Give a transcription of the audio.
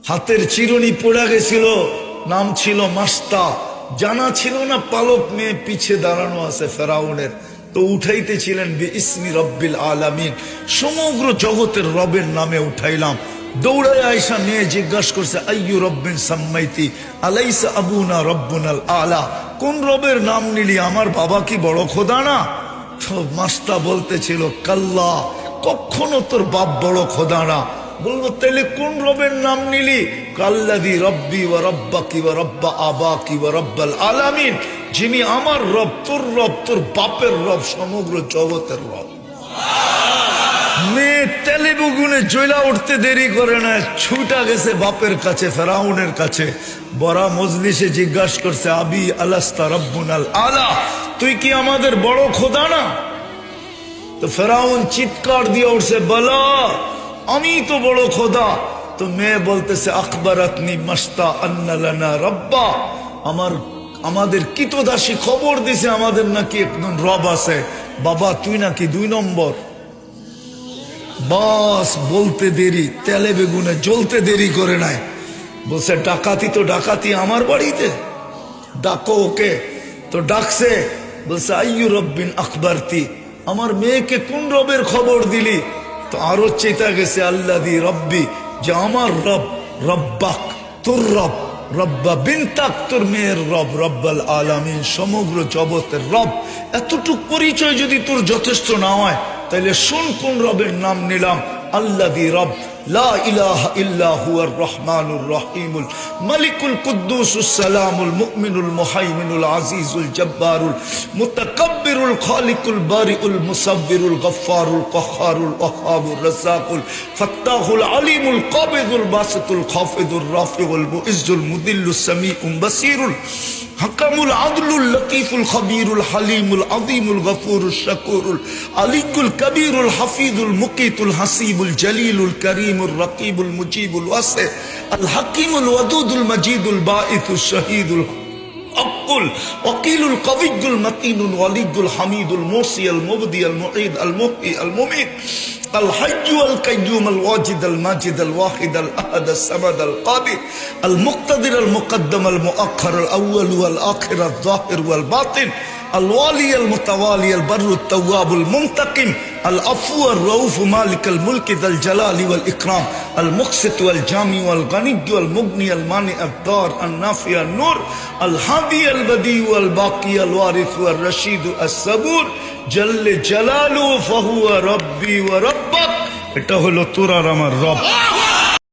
হাতের চিরুনি পড়ে গেছিল, নাম ছিল মাস্তা। জানা ছিল না পালক মেয়ে পিছে দাঁড়ানো আছে ফেরাউনের। তো উঠাইতেছিলেন বিইসমি রব্বিল আলামিন, সমগ্র জগতের রবের নামে উঠাইলাম। দৌড়ায় আয়সা মেয়ে জিজ্ঞাসা করছে, আইয়ু রব্বিন সাম্মাইতি আলাইসা আবুনা রব্বুনাল আলা, কোন রবের নাম নিলি? আমার বাবা কি বড় খোদা না? তো মাস্তা বলতেছিল, কাল্লা, কখনো তোর বাপ বড় খোদা না। বলবো তাইলে কোন রবের নাম নিলি? কাল্লাযী রব্বি ওয়া রব্বাকি ওয়া রব্বা আবাকি ওয়া রব্বাল আলামিন, যিনি আমার রব, তোর রব, তোর বাপের রব, সমগ্র জগতের রব। মেয়ে তেলে বেগুনে জ্বলা উঠতে দেরি করে না, ছুটা গেছে বাপের কাছে, ফেরাউনের কাছে। বড় মজলিসে জিজ্ঞাসা করছে, আবি আলাস্তা রব্বুনাল আলা, তুই কি আমাদের বড় খোদা না? তো ফেরাউন চিৎকার দিয়ে উঠছে, বলা আমি তো বড় খোদা। তো মেয়ে বলতেছে, আখবরাতনি মাস্তা আন্না লানা রব্বা, আমাদের কিতদাসী খবর দিছে আমাদের নাকি একজন রব আছে। বাবা তুই নাকি 2 নম্বর। বাস বলতে দেরি, তেলে বেগুনে জ্বলতে দেরি করে নাই। বলছে, ডাকাতি তো ডাকাতি আমার বাড়িতে, ডাকো ওকে। তো ডাকছে, বলছে, আইয়ু রব্বিন আখবারতি, আমার মেয়েকে কোন রবের খবর দিলি? তো আরো চেতা গেছে, আল্লাযী রব্বি, যে আমার রব, রব্বাক তোর রব, রব্বা বিনতাক তোর মেয়ের রব, রব্বাল আলামিন সমগ্র জগতের রব। এতটুক পরিচয় যদি তোর যথেষ্ট না হয়, তাইলে শুন কোন রবের নাম নিলাম। আল্লাযী রব, লা ইলাহা ইল্লা হুয়ার রহমানুর রহিমুল মালিকুল কুদ্দুসুস সালামুল মুমিনুল মুহাইমিনুল আজিজুল জব্বারুল মুতাকাব্বিরুল খালিকুল বারিউল মুসাব্বিরুল গফফারুল কহ্হারুল ওয়াহ্হাবুর রাজ্জাকুল ফাত্তাহুল আলিমুল কাবিদুল বাসিতুল খাফিদুর রাফিউল মুইজ্জুল মুদিল্লুস সামিউম বাসিরুল হাকামুল আদলুল লতীফুল খবীরুল হালিমুল আযীমুল গফুরুশ শাকুরুল আলিকুল কবীরুল হাফিজুল মুকিতুল হাসিবুল জলিলুল করিমুর রকিবুল মুজিবুল ওয়াসি আল হাকিমুল ওয়াদুদুল মজিদুল বাঈসুশ শহীদুল আকুল ওয়াকিলুল কবিয়ুল মতিনুল ওয়ালিদুল হামিদুল মুরসি আল মুবদি আল মুঈদ আল মুহয়ি আল মুমীত الحي والقيوم الواجد الماجد الواحد الأحد الصمد القادر المقتدر المقدم المؤخر الأول والآخر الظاهر والباطن الوالي المتوالي البر التواب المنتقم العفو الرؤوف مالك الملك ذا الجلال والإكرام المقسط والجامع والغني والمغني المانع الضار النافع النور الهادي البديع والباقي الوارث والرشيد الصبور জল্লে জালালু ফাহুয়া রব্বি ওয়া রব্বাক। এটা হলো তোর আর আমার রব।